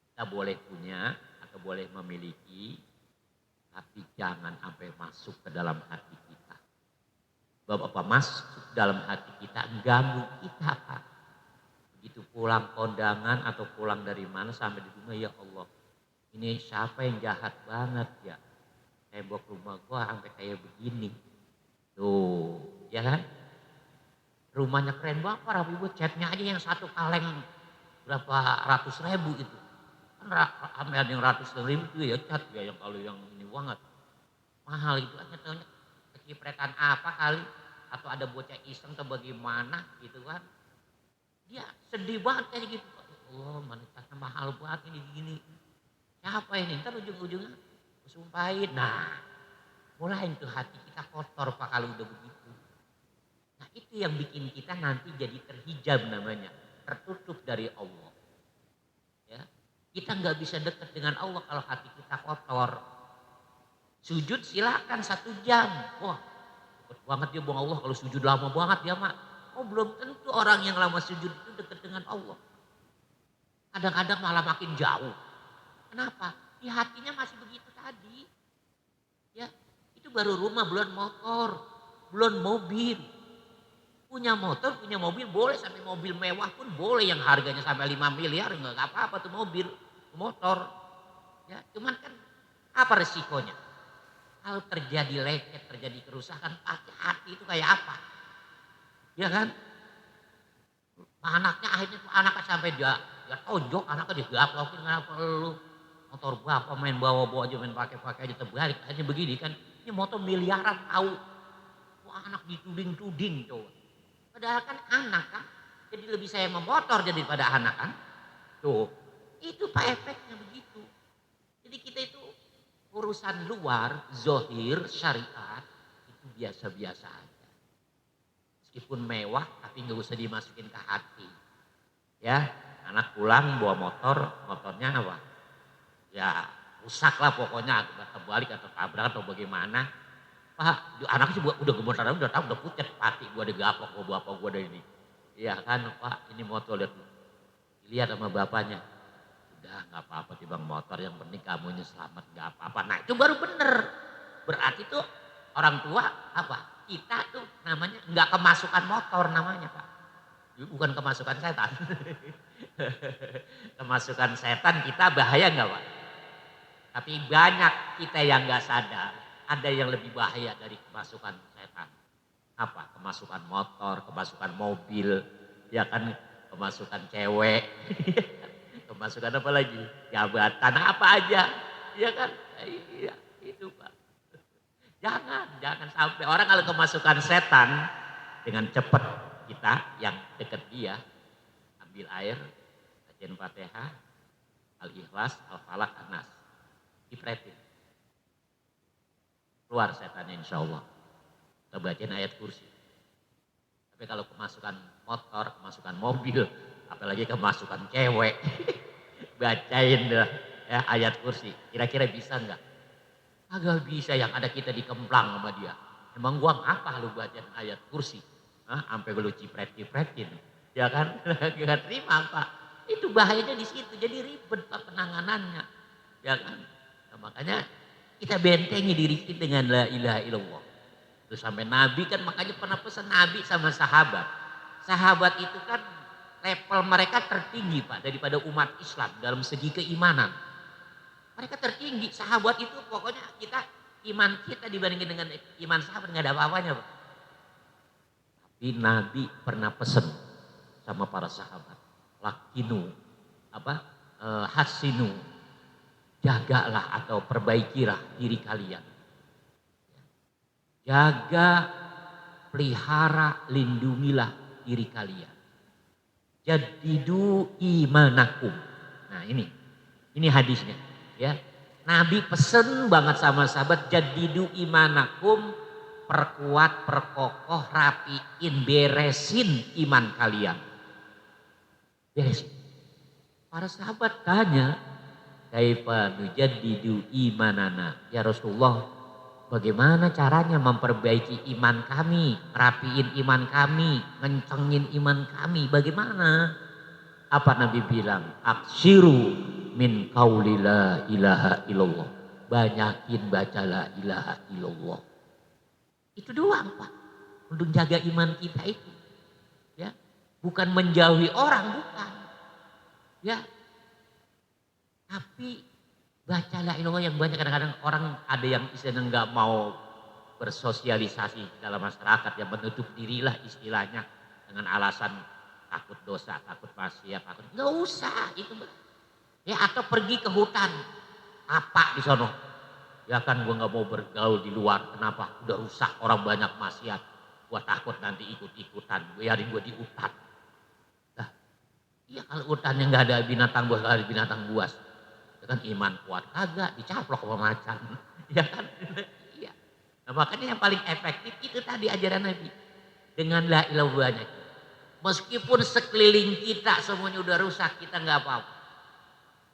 Kita boleh punya atau boleh memiliki, tapi jangan sampai masuk ke dalam hati kita. Bapak masuk dalam hati kita, ganggu kita Pak. Begitu pulang kondangan atau pulang dari mana sampai di rumah, ya Allah, ini siapa yang jahat banget ya, tembok rumah gua sampai kayak begini tuh, ya kan, rumahnya keren banget Pak Rabi, catnya aja yang satu kaleng berapa ratus ribu itu kan, sampai ada yang ratus ribu itu ya cat ya, yang kalau yang ini banget mahal itu aja, tahunya kecipretan apa kali atau ada bocah iseng atau bagaimana gitu kan. Dia sedih banget kayak gitu. Allah, mana catnya mahal banget ini gini. Siapa ini? Ntar ujung-ujungnya sumpahin. Nah, mulai itu hati kita kotor Pak kalau udah begitu. Nah, itu yang bikin kita nanti jadi terhijab namanya, tertutup dari Allah. Ya, kita nggak bisa dekat dengan Allah kalau hati kita kotor. Sujud silakan 1 jam. Wah, cepet banget ya Bang Allah kalau sujud lama banget ya Mak. Oh belum tentu orang yang lama sujud itu dekat dengan Allah. Kadang-kadang malah makin jauh. Kenapa? Di hatinya masih begitu tadi. Ya, itu baru rumah, belum motor, belum mobil. Punya motor, punya mobil boleh, sampai mobil mewah pun boleh yang harganya sampai 5 miliar, enggak apa-apa tuh mobil, motor. Ya, cuman kan apa resikonya? Kalau terjadi lecet, terjadi kerusakan, pakai hati itu kayak apa? Ya kan? Anaknya akhirnya anaknya sampai dia Ya tonjok anaknya digaplokin, kenapa lu? Motor bapak main bawa-bawa aja, main pakai-pakai aja terbalik. Hanya begini kan, ini motor miliaran tahu. Wah anak dituding-tuding coba. Padahal kan anak kan, jadi lebih sayang memotor daripada anak kan. Tuh, itu Pak efeknya begitu. Jadi kita itu urusan luar, zohir, syariat, itu biasa-biasa aja. Meskipun mewah, tapi nggak usah dimasukin ke hati. Ya, anak pulang bawa motor, motornya apa? Ya rusak lah pokoknya, akibat terbalik atau tabrak atau bagaimana. Pak, anak sih udah gemeteran, udah tahu, udah pucat, pati gua digaplok, gua bapak gua ada ini. Iya kan, Pak, ini motor lihat sama bapaknya. Udah nggak apa-apa timbang motor, yang penting kamunya selamat, nggak apa-apa. Nah itu baru bener. Berarti tuh orang tua apa? Kita tuh namanya nggak kemasukan motor namanya Pak. Bukan kemasukan setan. Kemasukan setan kita bahaya nggak Pak? Tapi banyak kita yang nggak sadar. Ada yang lebih bahaya dari kemasukan setan. Apa? Kemasukan motor, kemasukan mobil, ya kan, kemasukan cewek. Kemasukan apa lagi? Jabatan apa aja, ya kan? Iya, itu Pak. Jangan sampai orang kalau kemasukan setan dengan cepat kita yang dekat dia ambil air, bacain Fatihah, Al-Ikhlas, Al-Falaq, An-Nas, dipretin. Keluar setannya insya Allah. Kita bacain ayat kursi. Tapi kalau kemasukan motor, kemasukan mobil, apalagi kemasukan cewek, bacain dah ya, ayat kursi. Kira-kira bisa nggak? Agak bisa, yang ada kita dikemplang sama dia. Emang gua apa lu bacain ayat kursi? Sampai lu cipret-cipretin. Ya kan? Gak terima Pak. Itu bahayanya di situ. Jadi ribet Pak penanganannya. Ya kan? Nah, makanya kita bentengi diri kita dengan la ilaha illallah. Terus sampai Nabi kan makanya pernah pesan Nabi sama sahabat. Sahabat itu kan level mereka tertinggi Pak daripada umat Islam dalam segi keimanan. Mereka tertinggi, sahabat itu pokoknya iman kita dibandingkan dengan iman sahabat nggak ada apa-apanya Pak. Tapi Nabi pernah pesan sama para sahabat, lakinu, hasinu, jagalah atau perbaikilah diri kalian. Jaga, pelihara, lindungilah diri kalian. Jadidu imanakum. Nah ini hadisnya. Ya, Nabi pesen banget sama sahabat, jadidu imanakum, perkuat, perkokoh, rapiin, beresin iman kalian. Beresin. Para sahabat tanya, kaifa nujaddidu imanana? Ya Rasulullah, bagaimana caranya memperbaiki iman kami, rapiin iman kami, ngencengin iman kami, bagaimana? Apa Nabi bilang? Aksiru min qauli la ilaha illallah. Banyakin baca la ilaha illallah. Itu doang Pak. Untuk jaga iman kita itu. Ya, bukan menjauhi orang, bukan. Ya. Tapi baca la ilallah yang banyak. Kadang-kadang orang ada yang istilahnya nggak mau bersosialisasi dalam masyarakat, yang menutup dirilah istilahnya dengan alasan takut dosa, takut maksiat, takut nggak usah itu. Ya atau pergi ke hutan, apa di sono? Ya kan gue nggak mau bergaul di luar, kenapa? Udah rusak, orang banyak maksiat, gue takut nanti ikut-ikutan, biarin gue di hutan. Nah, iya kalau hutannya nggak ada binatang buas, nggak ada binatang buas, ya kan iman kuat, kagak dicaplok sama macan, ya kan? Iya. Nah makanya yang paling efektif itu tadi ajaran Nabi dengan la ilaha illallah. Meskipun sekeliling kita semuanya udah rusak, kita nggak apa-apa.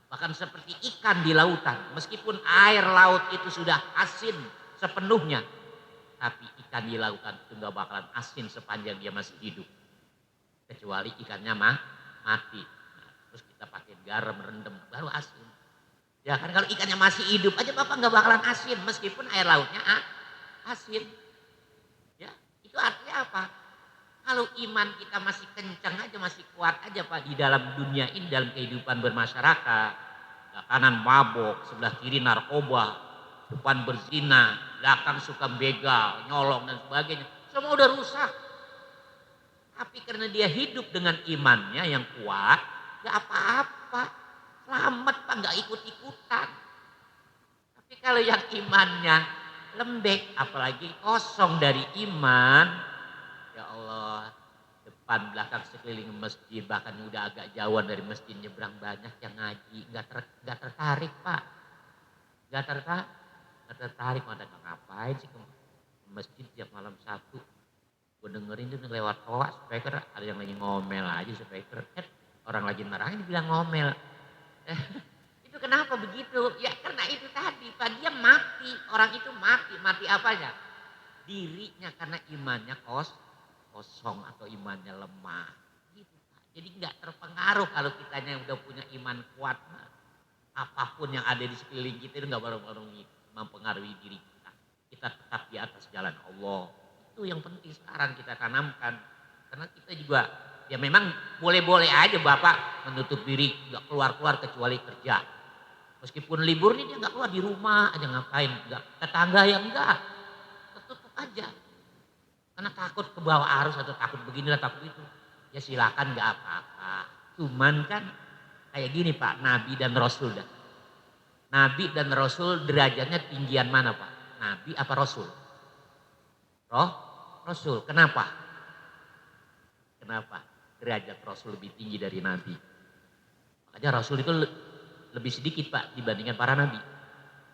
Bahkan seperti ikan di lautan, meskipun air laut itu sudah asin sepenuhnya, tapi ikan di lautan itu nggak bakalan asin sepanjang dia masih hidup, kecuali ikannya mati. Nah, terus kita pakai garam rendem baru asin. Ya kan kalau ikannya masih hidup aja Bapak nggak bakalan asin, meskipun air lautnya asin. Ya itu artinya apa? Kalau iman kita masih kencang aja, masih kuat aja Pak di dalam dunia ini, dalam kehidupan bermasyarakat. Kanan mabok, sebelah kiri narkoba, depan berzina, belakang suka begal, nyolong dan sebagainya. Semua udah rusak. Tapi karena dia hidup dengan imannya yang kuat, nggak apa-apa. Selamat Pak, nggak ikut-ikutan. Tapi kalau yang imannya lembek, apalagi kosong dari iman, ya Allah, depan belakang sekeliling masjid, bahkan udah agak jauhan dari masjid nyebrang banyak yang ngaji, nggak tertarik Pak, nggak tertarik, mau ngapain sih ke masjid tiap malam Sabtu? Gue dengerin tuh lewat toa speaker, ada yang lagi ngomel aja speaker, orang lagi marahin dibilang ngomel. Itu kenapa begitu? Ya karena itu tadi Pak, dia mati, orang itu mati apanya? Dirinya, karena imannya kosong atau imannya lemah. Gitu Pak. Jadi nggak terpengaruh kalau kitanya udah punya iman kuat. Nah, apapun yang ada di sekeliling kita itu nggak mempengaruhi diri kita. Kita tetap di atas jalan Allah. Itu yang penting sekarang kita tanamkan. Karena kita juga, ya memang boleh-boleh aja Bapak menutup diri, nggak keluar-keluar kecuali kerja. Meskipun libur nih dia nggak keluar, di rumah aja ngapain, nggak tetangga ya enggak, tertutup aja. Karena takut ke bawah arus atau takut beginilah takut itu. Ya silakan nggak apa-apa. Cuman kan kayak gini Pak, Nabi dan Rasul dah. Nabi dan Rasul derajatnya tinggian mana Pak? Nabi apa Rasul? Rasul. Kenapa? Kenapa? Derajat Rasul lebih tinggi dari Nabi. Makanya Rasul itu lebih sedikit Pak dibandingkan para Nabi.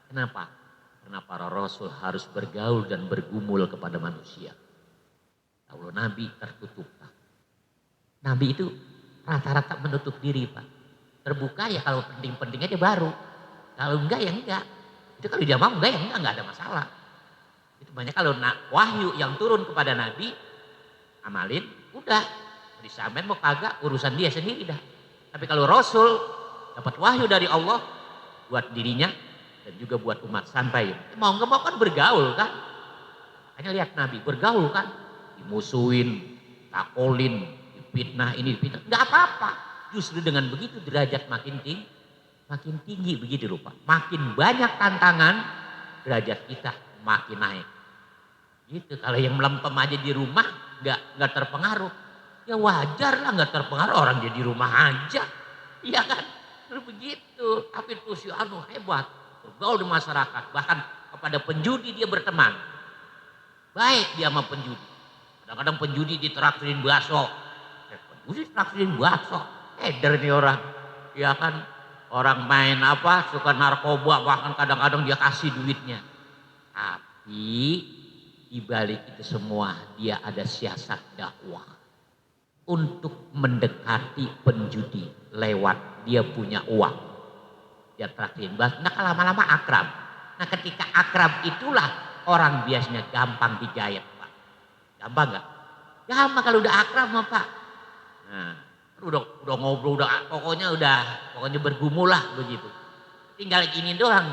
Kenapa? Karena para Rasul harus bergaul dan bergumul kepada manusia. Kalau Nabi tertutup Pak. Nabi itu rata-rata menutup diri Pak. Terbuka ya kalau penting-penting aja baru. Kalau enggak ya enggak. Itu kalau dia mau enggak ya enggak ada masalah. Itu banyak kalau wahyu yang turun kepada Nabi, amalin, udah. Disamen mau kagak, urusan dia sendiri dah. Tapi kalau Rasul dapat wahyu dari Allah, buat dirinya dan juga buat umat santai. Mau nggak mau kan bergaul kan. Makanya lihat Nabi bergaul kan. Dimusuhin, takolin, dipitnah ini, dipitnah. Nggak apa-apa. Justru dengan begitu derajat makin tinggi begitu loh Pak. Makin banyak tantangan, derajat kita makin naik. Gitu. Kalau yang melempem aja di rumah nggak terpengaruh, ya wajar lah nggak terpengaruh, orang dia di rumah aja, iya kan? Terus begitu. Tapi itu si anu hebat, bergaul di masyarakat, bahkan kepada penjudi dia berteman. Baik dia sama penjudi. Kadang-kadang penjudi ditraktirin bakso, penjudi ditraktirin bakso, eder nih orang, iya kan? Orang main apa suka narkoba, bahkan kadang-kadang dia kasih duitnya. Tapi di balik itu semua dia ada siasat dakwah untuk mendekati penjudi lewat dia punya uang. Dia traktirin. Nah lama-lama akrab. Nah ketika akrab itulah orang biasanya gampang digayat Pak. Gampang nggak? Gampang kalau udah akrab mah Pak. Nah udah ngobrol, pokoknya bergumul lah begitu. Tinggal gini doang,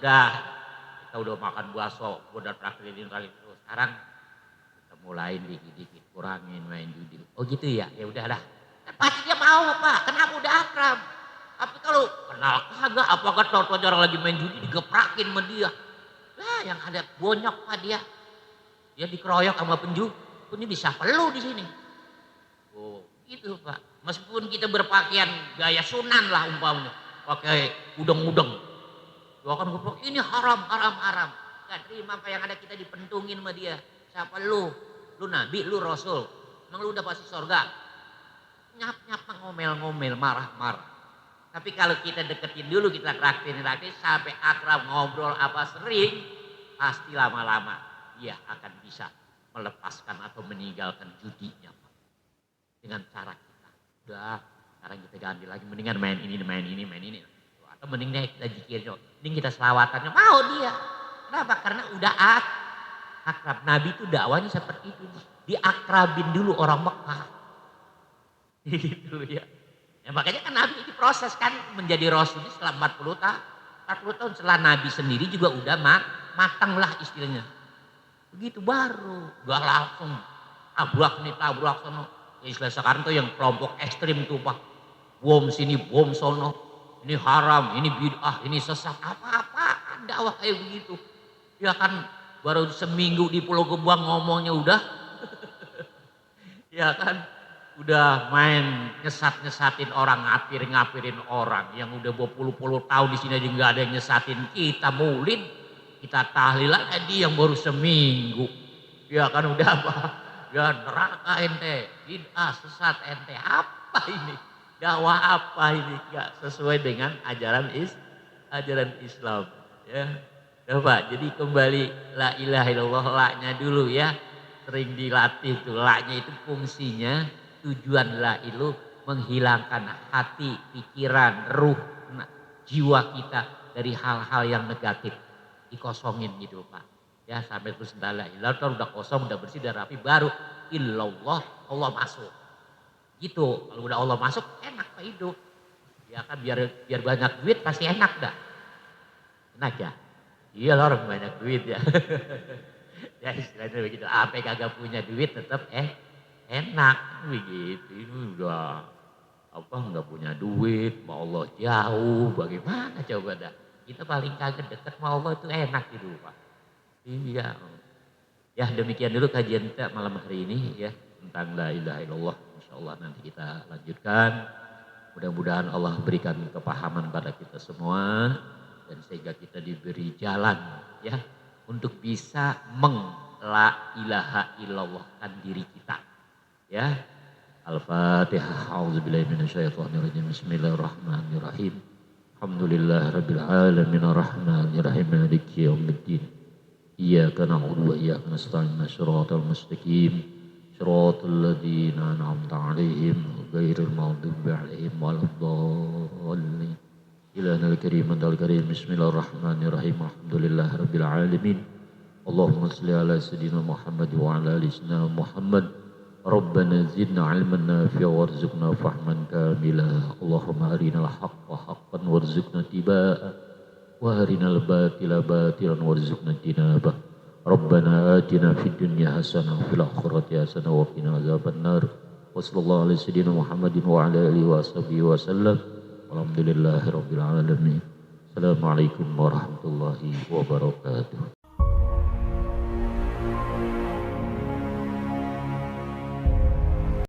kita udah makan bakso, udah traktirin kali itu. Sekarang kita mulai dikit-dikit kurangin main judi. Oh gitu ya, ya udahlah. Pasti dia mau Pak, kenapa udah akrab. Tapi kalau kenal kagak, apakah tahu orang lagi main judi digeprakin sama dia. Lah yang ada bonyok Pak dia. Dia dikeroyok sama penjudi, ini bisa perlu di sini. Oh gitu Pak. Meskipun kita berpakaian gaya sunan lah umpamanya, pakai udeng-udeng. Doakan gue ini haram. Gak terima apa yang ada, kita dipentungin sama dia. Siapa lu? Lu Nabi, lu Rasul. Emang lu udah pasti surga? Nyap-nyap ngomel-ngomel, marah-marah. Tapi kalau kita deketin dulu, kita traktirin sampai akrab, ngobrol apa sering, pasti lama-lama dia akan bisa melepaskan atau meninggalkan judinya. Dengan cara kita. Udah, sekarang kita ganti lagi, mendingan main ini. Atau mendingnya kita zikir, mending kita selawatannya, mau dia. Kenapa? Karena udah akrab. Nabi itu dakwanya seperti itu. Diakrabin dulu orang Mekah. Gitu ya. Ya makanya kan Nabi diproses kan menjadi Rasul setelah 40 tahun. 40 tahun setelah Nabi sendiri juga udah matang lah istilahnya. Begitu baru. Gak langsung tabrak sono. Istilah sekarang tuh yang kelompok ekstrim tuh Pak. Bom sini, bom sono. Ini haram, ini bid'ah, ini sesat. Apa-apaan dakwah kayak begitu. Ya kan baru seminggu di Pulau Gebang ngomongnya udah. Ya kan udah main nyesat-nyesatin orang, ngapirin orang yang udah berpuluh-puluh tahun di sini aja nggak ada yang nyesatin kita maulid, kita tahlilan dia yang baru seminggu. Ya kan udah apa? Ya neraka ente, bid'ah sesat ente, apa ini? Dakwah apa ini? Gak sesuai dengan ajaran Islam. Ya, coba jadi kembali la ilaha illallah la-nya dulu ya. Sering dilatih tuh la-nya itu fungsinya tujuan la ilu menghilangkan hati, pikiran, ruh, jiwa kita dari hal-hal yang negatif. Dikosongin gitu Pak. Ya sampai terus la ilaha illallah udah kosong, udah bersih, udah rapi, baru illallah, Allah masuk. Gitu, kalau udah Allah masuk enak Pak hidup. Ya kan biar banyak duit pasti enak dah. Enak ya? Iya lah orang banyak duit ya. Ya istilahnya begitu, apa kagak punya duit tetap enak begitu. Ini udah apa nggak punya duit, mau Allah jauh, bagaimana coba dah? Kita paling kagak dekat sama Allah itu enak gitu Pak. Iya. Ya demikian dulu kajian kita malam hari ini ya tentang la ilaha illallah. Insyaallah nanti kita lanjutkan. Mudah-mudahan Allah berikan kepahaman pada kita semua dan sehingga kita diberi jalan ya untuk bisa la ilaha illallahkan diri kita. Ya. Al-Fatihah. A'udzubillahi minasyaitonirrajim. Bismillahirrahmanirrahim. Alhamdulillahirabbil alamin arrahmanir rahim maliki yaumiddin. Iyyaka na'budu wa iyyaka nasta'in shiratal mustaqim shiratal ladzina an'amta 'alaihim ghairil maghdubi 'alaihim waladdallin. Ilahul karim antal karim. Bismillahirrahmanirrahim. Alhamdulillahirabbil alamin. Allahumma shalli ala sayyidina Muhammad wa ala ali sayyidina Muhammad. Rabbana zidna 'ilman nafi'a warzuqna fahman kamila. Allahumma arinal haqqa haqqan warzuqna tibaa wa arinal batila batilan warzuqna tinabah. Rabbana atina fid dunya hasanah wa fil akhirati hasanah wa qina azabannar. Wa sallallahu ala sayyidina Muhammadin wa ala alihi wa sahbihi wa sallam. Walhamdulillahirabbil alamin. Assalamualaikum warahmatullahi wabarakatuh.